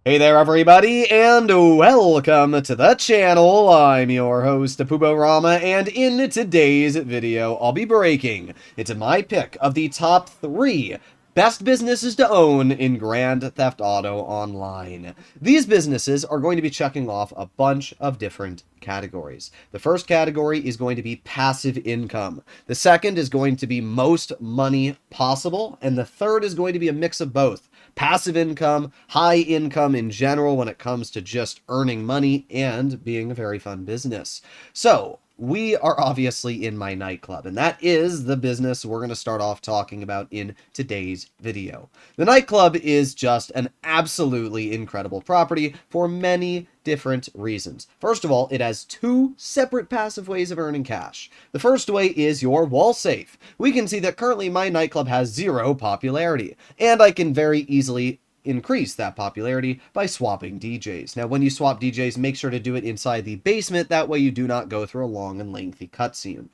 Hey there everybody, and welcome to the channel. I'm your host, Apubo and in today's video, I'll be breaking into my pick of the top 3 best businesses to own in Grand Theft Auto Online. These businesses are going to be checking off a bunch of different categories. The first category is going to be passive income. The second is going to be most money possible, and the third is going to be a mix of both. Passive income, high income in general when it comes to just earning money and being a very fun business. So, we are obviously in my nightclub, and that is the business we're going to start off talking about in today's video. The nightclub is just an absolutely incredible property for many different reasons. First of all, it has 2 separate passive ways of earning cash. The first way is your wall safe. We can see that currently my nightclub has 0 popularity, and I can very easily increase that popularity by swapping DJs. Now, when you swap DJs, make sure to do it inside the basement. That way you do not go through a long and lengthy cutscene.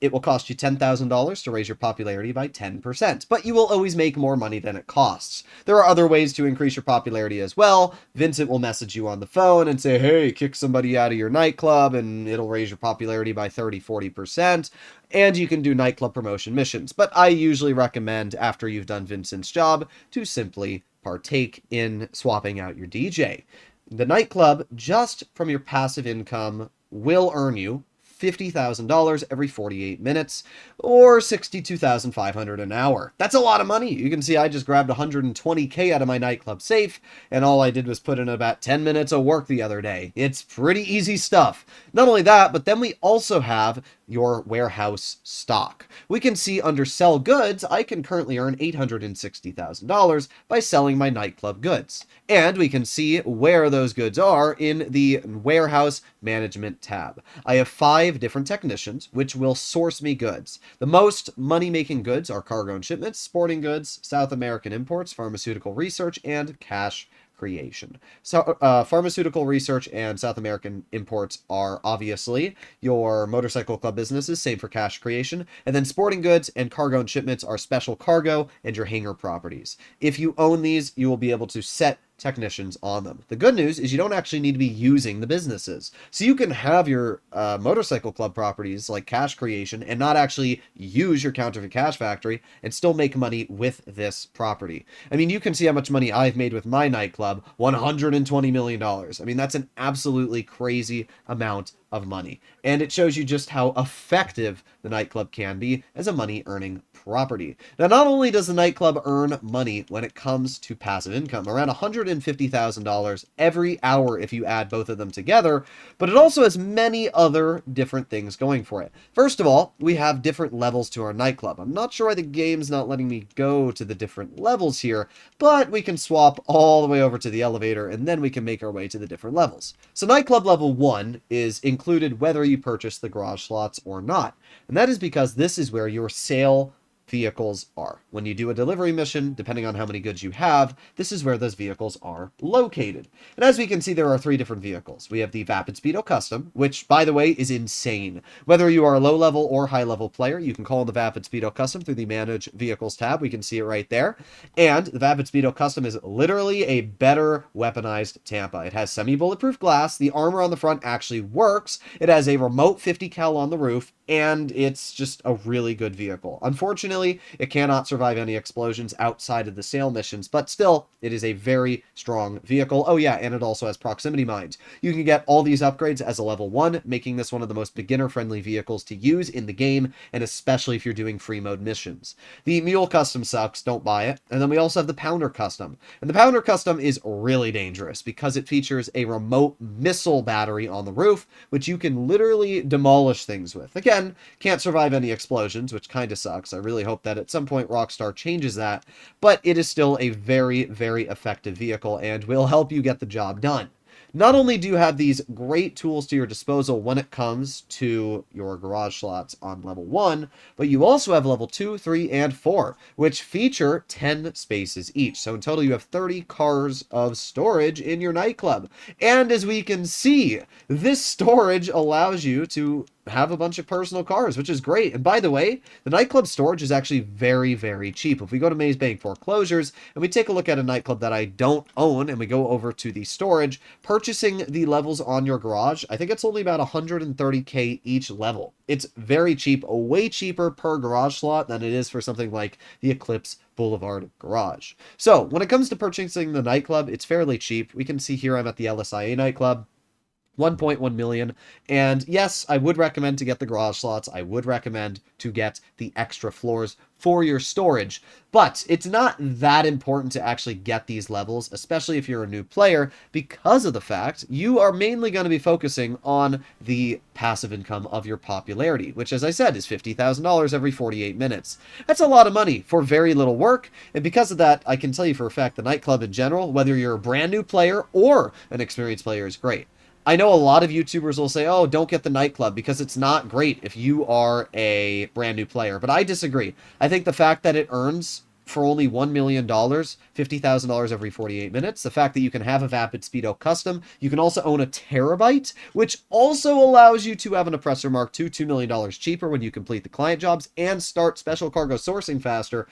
It will cost you $10,000 to raise your popularity by 10%, but you will always make more money than it costs. There are other ways to increase your popularity as well. Vincent will message you on the phone and say, hey, kick somebody out of your nightclub, and it'll raise your popularity by 30-40%. And you can do nightclub promotion missions, but I usually recommend, after you've done Vincent's job, to simply partake in swapping out your DJ. The nightclub, just from your passive income, will earn you $50,000 every 48 minutes, or $62,500 an hour. That's a lot of money. You can see I just grabbed $120K out of my nightclub safe, and all I did was put in about 10 minutes of work the other day. It's pretty easy stuff. Not only that, but then we also have your warehouse stock. We can see under sell goods, I can currently earn $860,000 by selling my nightclub goods. And we can see where those goods are in the warehouse management tab. I have 5 different technicians which will source me goods. The most money-making goods are cargo and shipments, sporting goods, South American imports, pharmaceutical research, and cash creation. So, pharmaceutical research and South American imports are obviously your motorcycle club businesses, same for cash creation, and then sporting goods and cargo and shipments are special cargo and your hangar properties. If you own these, you will be able to set technicians on them. The good news is you don't actually need to be using the businesses. So you can have your motorcycle club properties like cash creation and not actually use your counterfeit cash factory and still make money with this property. I mean, you can see how much money I've made with my nightclub, $120 million. I mean, that's an absolutely crazy amount of money. And it shows you just how effective the nightclub can be as a money earning property. Now, not only does the nightclub earn money when it comes to passive income, around $150,000 every hour if you add both of them together, but it also has many other different things going for it. First of all, we have different levels to our nightclub. I'm not sure why the game's not letting me go to the different levels here, but we can swap all the way over to the elevator and then we can make our way to the different levels. So nightclub level 1 is included whether you purchase the garage slots or not. And that is because this is where your sale vehicles are. When you do a delivery mission, depending on how many goods you have, this is where those vehicles are located. And as we can see, there are 3 different vehicles. We have the Vapid Speedo Custom, which, by the way, is insane. Whether you are a low-level or high-level player, you can call the Vapid Speedo Custom through the Manage Vehicles tab. We can see it right there. And the Vapid Speedo Custom is literally a better weaponized Tampa. It has semi-bulletproof glass. The armor on the front actually works. It has a remote 50 cal on the roof, and it's just a really good vehicle. Unfortunately, it cannot survive any explosions outside of the sale missions, but still, it is a very strong vehicle. Oh yeah, and it also has proximity mines. You can get all these upgrades as a level 1, making this one of the most beginner-friendly vehicles to use in the game, and especially if you're doing free mode missions. The Mule Custom sucks, don't buy it. And then we also have the Pounder Custom. And the Pounder Custom is really dangerous because it features a remote missile battery on the roof, which you can literally demolish things with. Again, can't survive any explosions, which kind of sucks. I really hope that at some point Rockstar changes that, but it is still a very, very effective vehicle and will help you get the job done. Not only do you have these great tools to your disposal when it comes to your garage slots on level 1, but you also have level 2, 3, and 4, which feature 10 spaces each. So in total, you have 30 cars of storage in your nightclub. And as we can see, this storage allows you to have a bunch of personal cars, which is great. And by the way, the nightclub storage is actually very, very cheap. If we go to Maze Bank Foreclosures and we take a look at a nightclub that I don't own and we go over to the storage, purchasing the levels on your garage, I think it's only about 130K each level. It's very cheap, way cheaper per garage slot than it is for something like the Eclipse Boulevard Garage. So when it comes to purchasing the nightclub, it's fairly cheap. We can see here I'm at the LSIA nightclub. 1.1 million. And yes, I would recommend to get the garage slots. I would recommend to get the extra floors for your storage, but it's not that important to actually get these levels, especially if you're a new player, because of the fact you are mainly going to be focusing on the passive income of your popularity, which, as I said, is $50,000 every 48 minutes. That's a lot of money for very little work, and because of that, I can tell you for a fact the nightclub in general, whether you're a brand new player or an experienced player, is great. I know a lot of YouTubers will say, oh, don't get the nightclub because it's not great if you are a brand new player. But I disagree. I think the fact that it earns for only $1 million, $50,000 every 48 minutes, the fact that you can have a Vapid Speedo custom, you can also own a Terabyte, which also allows you to have an Oppressor Mark II $2 million cheaper when you complete the client jobs and start special cargo sourcing faster.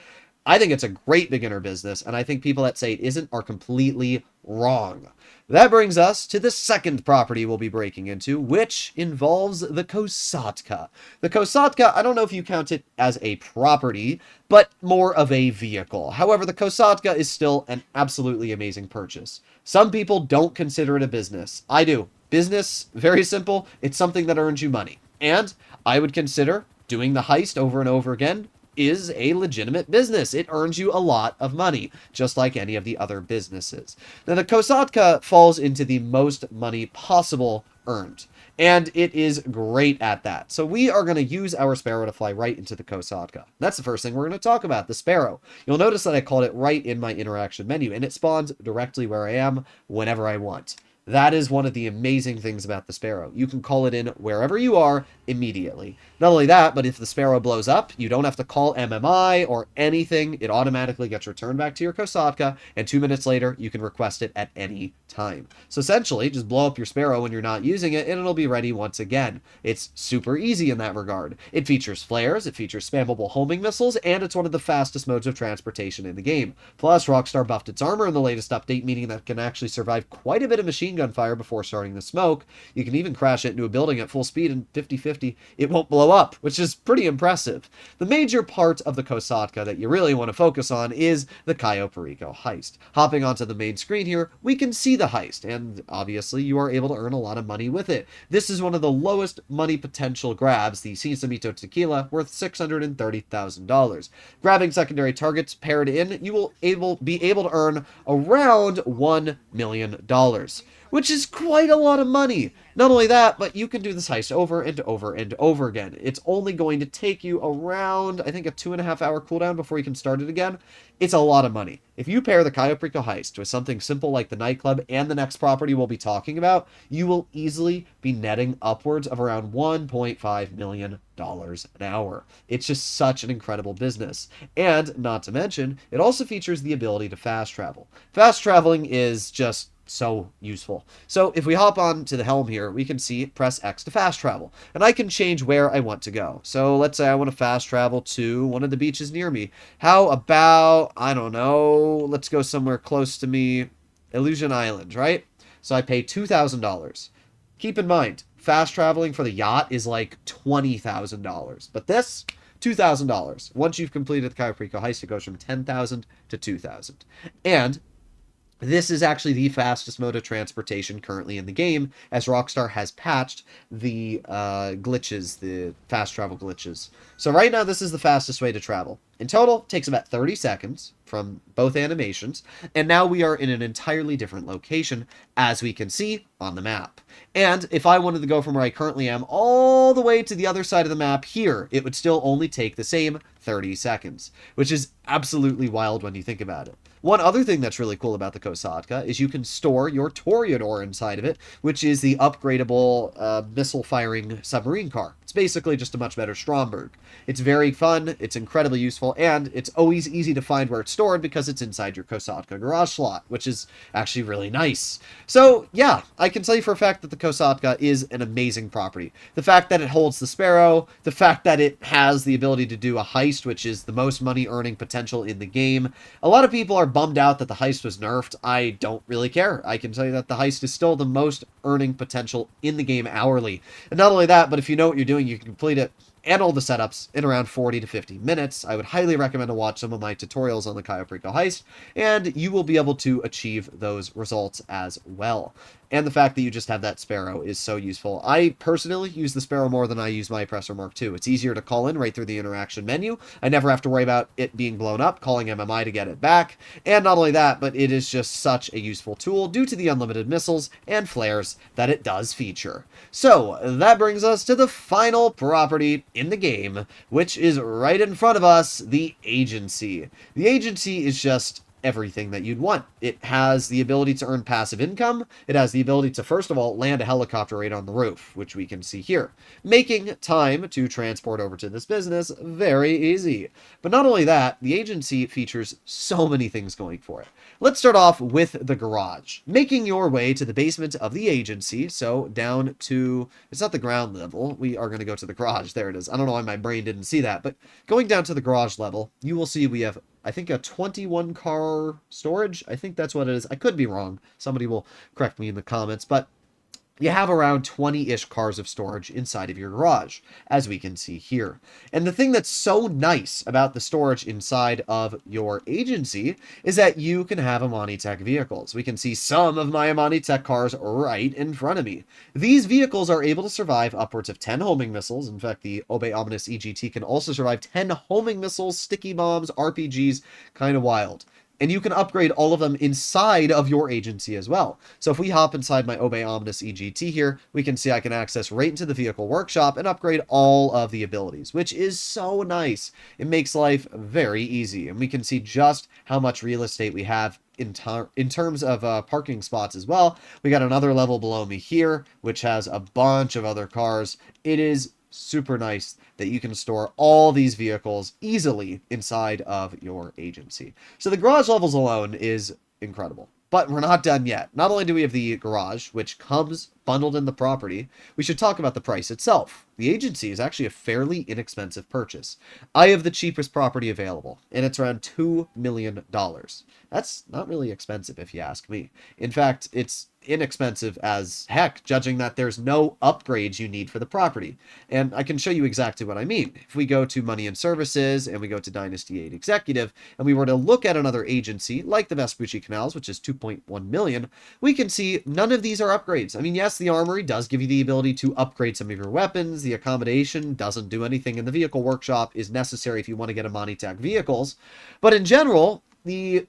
I think it's a great beginner business, and I think people that say it isn't are completely wrong. That brings us to the second property we'll be breaking into, which involves the Kosatka. The Kosatka, I don't know if you count it as a property, but more of a vehicle. However, the Kosatka is still an absolutely amazing purchase. Some people don't consider it a business. I do. Business, very simple. It's something that earns you money. And I would consider doing the heist over and over again is a legitimate business. It earns you a lot of money, just like any of the other businesses. Now, the Kosatka falls into the most money possible earned, and it is great at that. So we are going to use our Sparrow to fly right into the Kosatka. That's the first thing we're going to talk about, the Sparrow. You'll notice that I called it right in my interaction menu, and it spawns directly where I am whenever I want. That is one of the amazing things about the Sparrow. You can call it in wherever you are immediately. Not only that, but if the Sparrow blows up, you don't have to call MMI or anything. It automatically gets returned back to your Kosatka, and 2 minutes later, you can request it at any time. So essentially, just blow up your Sparrow when you're not using it, and it'll be ready once again. It's super easy in that regard. It features flares, it features spammable homing missiles, and it's one of the fastest modes of transportation in the game. Plus, Rockstar buffed its armor in the latest update, meaning that it can actually survive quite a bit of machine gun fire before starting the smoke. You can even crash it into a building at full speed and 50-50, it won't blow up, which is pretty impressive. The major part of the Kosatka that you really want to focus on is the Cayo Perico heist. Hopping onto the main screen here, we can see the heist, and obviously you are able to earn a lot of money with it. This is one of the lowest money potential grabs, the Cisamito Tequila, worth $630,000. Grabbing secondary targets paired in, you will be able to earn around $1 million. Which is quite a lot of money. Not only that, but you can do this heist over and over and over again. It's only going to take you around, I think, a 2.5 hour cooldown before you can start it again. It's a lot of money. If you pair the Cayo Perico heist with something simple like the nightclub and the next property we'll be talking about, you will easily be netting upwards of around $1.5 million an hour. It's just such an incredible business. And, not to mention, it also features the ability to fast travel. Fast traveling is just so useful. So if we hop on to the helm here, we can see press X to fast travel, and I can change where I want to go. So let's say I want to fast travel to one of the beaches near me. How about, I don't know, let's go somewhere close to me, Illusion Island, right? So I pay $2,000. Keep in mind, fast traveling for the yacht is like $20,000, but this, $2,000. Once you've completed the Cayo Perico heist, it goes from $10,000 to $2,000. And this is actually the fastest mode of transportation currently in the game, as Rockstar has patched the glitches, the fast travel glitches. So right now, this is the fastest way to travel. In total, it takes about 30 seconds from both animations, and now we are in an entirely different location, as we can see on the map. And if I wanted to go from where I currently am all the way to the other side of the map here, it would still only take the same 30 seconds, which is absolutely wild when you think about it. One other thing that's really cool about the Kosatka is you can store your Toreador inside of it, which is the upgradable missile-firing submarine car. It's basically just a much better Stromberg. It's very fun, it's incredibly useful, and it's always easy to find where it's stored because it's inside your Kosatka garage slot, which is actually really nice. So, yeah, I can tell you for a fact that the Kosatka is an amazing property. The fact that it holds the Sparrow, the fact that it has the ability to do a heist, which is the most money-earning potential in the game. A lot of people are bummed out that the heist was nerfed. I don't really care. I can tell you that the heist is still the most earning potential in the game hourly. And not only that, but if you know what you're doing, you can complete it and all the setups in around 40 to 50 minutes. I would highly recommend to watch some of my tutorials on the Cayo Perico heist, and you will be able to achieve those results as well. And the fact that you just have that Sparrow is so useful. I personally use the Sparrow more than I use my Oppressor Mark II. It's easier to call in right through the interaction menu. I never have to worry about it being blown up, calling MMI to get it back. And not only that, but it is just such a useful tool due to the unlimited missiles and flares that it does feature. So, that brings us to the final property in the game, which is right in front of us, the Agency. The Agency is just everything that you'd want. It has the ability to earn passive income. It has the ability to, first of all, land a helicopter right on the roof, which we can see here, making time to transport over to this business very easy. But not only that, the Agency features so many things going for it. Let's start off with the garage. Making your way to the basement of the Agency, so down to, it's not the ground level, we are going to go to the garage, there it is. I don't know why my brain didn't see that, but going down to the garage level, you will see we have, I think, a 21 car storage. I think that's what it is. I could be wrong. Somebody will correct me in the comments, but you have around 20-ish cars of storage inside of your garage, as we can see here. And the thing that's so nice about the storage inside of your Agency is that you can have Amani Tech vehicles. We can see some of my Amani Tech cars right in front of me. These vehicles are able to survive upwards of 10 homing missiles. In fact, the Obey Ominous EGT can also survive 10 homing missiles, sticky bombs, RPGs, kind of wild. And you can upgrade all of them inside of your Agency as well. So if we hop inside my Obey Ominous EGT here, we can see I can access right into the vehicle workshop and upgrade all of the abilities, which is so nice. It makes life very easy. And we can see just how much real estate we have in terms of parking spots as well. We got another level below me here, which has a bunch of other cars. It is super nice that you can store all these vehicles easily inside of your Agency. So the garage levels alone is incredible. But we're not done yet. Not only do we have the garage, which comes bundled in the property, we should talk about the price itself. The Agency is actually a fairly inexpensive purchase. I have the cheapest property available, and it's around $2 million. That's not really expensive if you ask me. In fact, it's inexpensive as heck, judging that there's no upgrades you need for the property. And I can show you exactly what I mean. If we go to Money and Services, and we go to Dynasty 8 Executive, and we were to look at another Agency, like the Vespucci Canals, which is 2.1 million, we can see none of these are upgrades. I mean, yes, the Armory does give you the ability to upgrade some of your weapons. The accommodation doesn't do anything, and the vehicle workshop is necessary if you want to get Amani Tech vehicles. But in general, the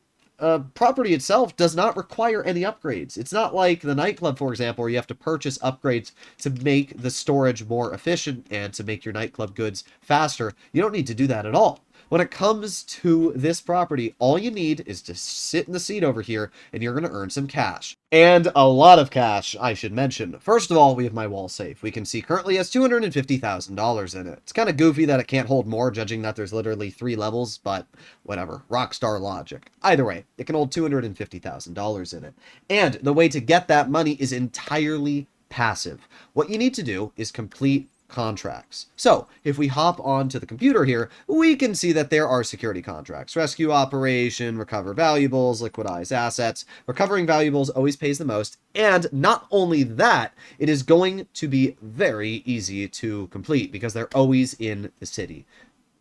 property itself does not require any upgrades. It's not like the nightclub, for example, where you have to purchase upgrades to make the storage more efficient and to make your nightclub goods faster. You don't need to do that at all. When it comes to this property, all you need is to sit in the seat over here, and you're going to earn some cash. And a lot of cash, I should mention. First of all, we have my wall safe. We can see currently has $250,000 in it. It's kind of goofy that it can't hold more, judging that there's literally 3 levels, but whatever. Rockstar logic. Either way, it can hold $250,000 in it. And the way to get that money is entirely passive. What you need to do is complete contracts. So if we hop onto the computer here, we can see that there are security contracts: rescue operation, recover valuables, liquidize assets. Recovering valuables always pays the most, and not only that, it is going to be very easy to complete because they're always in the city.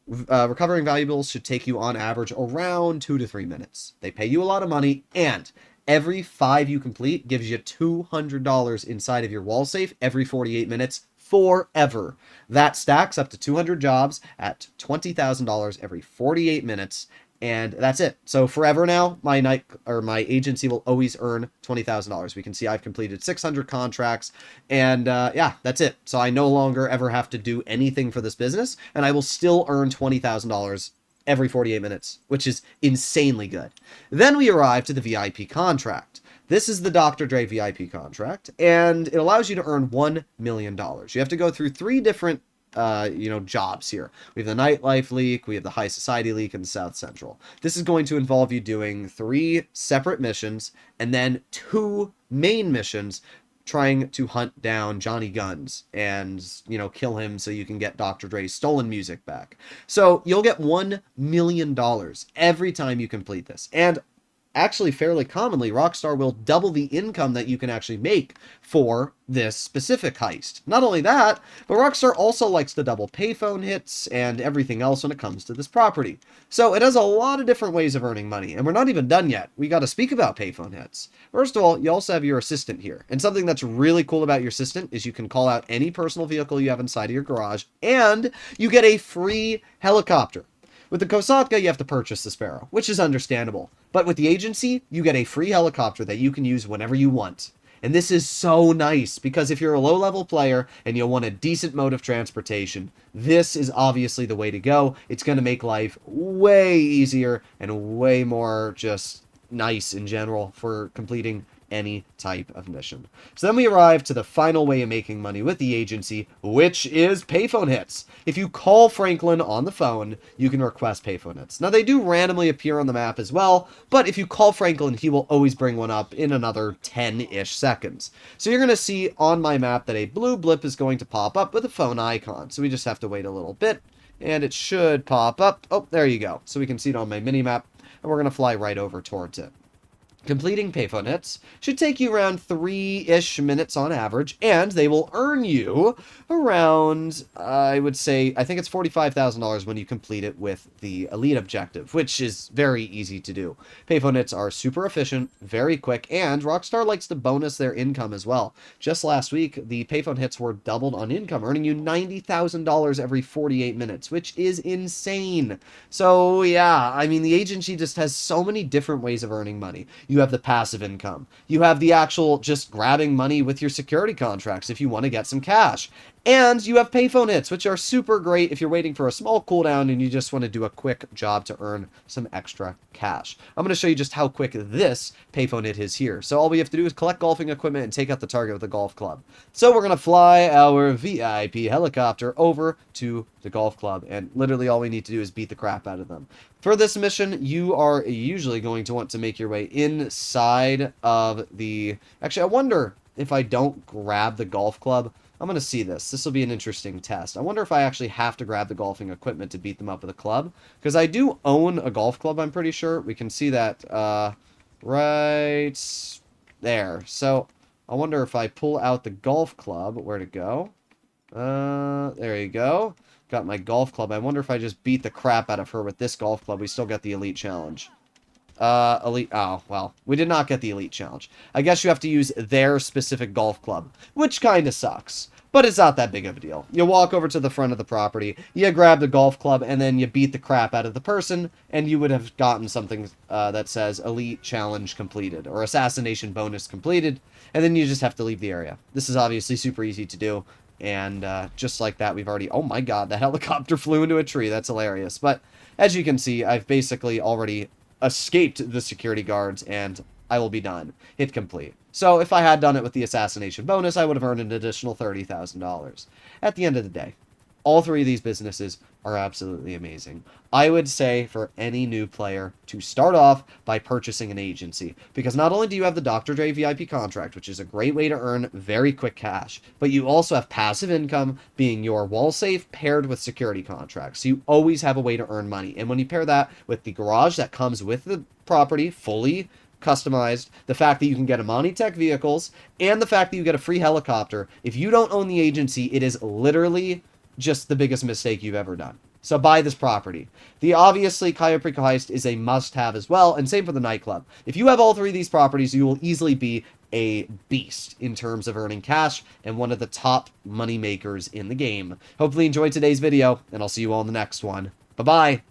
Recovering valuables should take you on average around 2 to 3 minutes. They pay you a lot of money, and every 5 you complete gives you $200 inside of your wall safe every 48 minutes forever. That stacks up to 200 jobs at $20,000 every 48 minutes, and that's it. So forever now, my Agency will always earn $20,000. We can see I've completed 600 contracts, and yeah, that's it. So I no longer ever have to do anything for this business, and I will still earn $20,000 every 48 minutes, which is insanely good. Then we arrive to the VIP contract. This is the Dr. Dre VIP contract, and it allows you to earn $1 million. You have to go through 3 different jobs here. We have the Nightlife Leak, we have the High Society Leak, and the South Central. This is going to involve you doing 3 separate missions, and then 2 main missions trying to hunt down Johnny Guns and, kill him so you can get Dr. Dre's stolen music back. So you'll get $1 million every time you complete this. And actually, fairly commonly, Rockstar will double the income that you can actually make for this specific heist. Not only that, but Rockstar also likes to double payphone hits and everything else when it comes to this property. So it has a lot of different ways of earning money, and we're not even done yet. We got to speak about payphone hits. First of all, you also have your assistant here, and something that's really cool about your assistant is you can call out any personal vehicle you have inside of your garage, and you get a free helicopter. With the Kosatka, you have to purchase the Sparrow, which is understandable. But with the agency, you get a free helicopter that you can use whenever you want. And this is so nice, because if you're a low-level player and you want a decent mode of transportation, this is obviously the way to go. It's going to make life way easier and way more just nice in general for completing any type of mission. So then we arrive to the final way of making money with the agency, which is payphone hits. If you call Franklin on the phone, you can request payphone hits. Now, they do randomly appear on the map as well, but if you call Franklin, he will always bring one up in another 10-ish seconds. So you're going to see on my map that a blue blip is going to pop up with a phone icon. So we just have to wait a little bit, and it should pop up. Oh, there you go. So we can see it on my mini-map, and we're going to fly right over towards it. Completing payphone hits should take you around 3-ish minutes on average, and they will earn you around, I think it's $45,000 when you complete it with the Elite objective, which is very easy to do. Payphone hits are super efficient, very quick, and Rockstar likes to bonus their income as well. Just last week, the payphone hits were doubled on income, earning you $90,000 every 48 minutes, which is insane. So yeah, I mean, the agency just has so many different ways of earning money. You have the passive income. You have the actual just grabbing money with your security contracts if you want to get some cash. And you have payphone hits, which are super great if you're waiting for a small cooldown and you just want to do a quick job to earn some extra cash. I'm going to show you just how quick this payphone hit is here. So all we have to do is collect golfing equipment and take out the target with a golf club. So we're going to fly our VIP helicopter over to the golf club, and literally all we need to do is beat the crap out of them. For this mission, you are usually going to want to make your way inside of the... Actually, I wonder if I don't grab the golf club. I'm going to see this. This will be an interesting test. I wonder if I actually have to grab the golfing equipment to beat them up with a club. Because I do own a golf club, I'm pretty sure. We can see that right there. So I wonder if I pull out the golf club. Where to go? There you go. Got my golf club. I wonder if I just beat the crap out of her with this golf club. We still got the Elite Challenge. Elite, oh, well, we did not get the Elite Challenge. I guess you have to use their specific golf club, which kind of sucks. But it's not that big of a deal. You walk over to the front of the property, you grab the golf club, and then you beat the crap out of the person, and you would have gotten something that says Elite Challenge completed, or Assassination Bonus completed, and then you just have to leave the area. This is obviously super easy to do. And just like that, we've already... Oh my god, the helicopter flew into a tree. That's hilarious. But as you can see, I've basically already escaped the security guards, and I will be done. Hit complete. So if I had done it with the assassination bonus, I would have earned an additional $30,000. At the end of the day, all 3 of these businesses are absolutely amazing. I would say for any new player to start off by purchasing an agency, because not only do you have the Dr. Dre VIP contract, which is a great way to earn very quick cash, but you also have passive income being your wall safe paired with security contracts. So you always have a way to earn money. And when you pair that with the garage that comes with the property fully customized, the fact that you can get Amani Tech vehicles, and the fact that you get a free helicopter, if you don't own the agency, it is literally just the biggest mistake you've ever done. So buy this property. The obviously Cayo Perico Heist is a must-have as well, and same for the nightclub. If you have all 3 of these properties, you will easily be a beast in terms of earning cash and one of the top money makers in the game. Hopefully you enjoyed today's video, and I'll see you all in the next one. Bye-bye!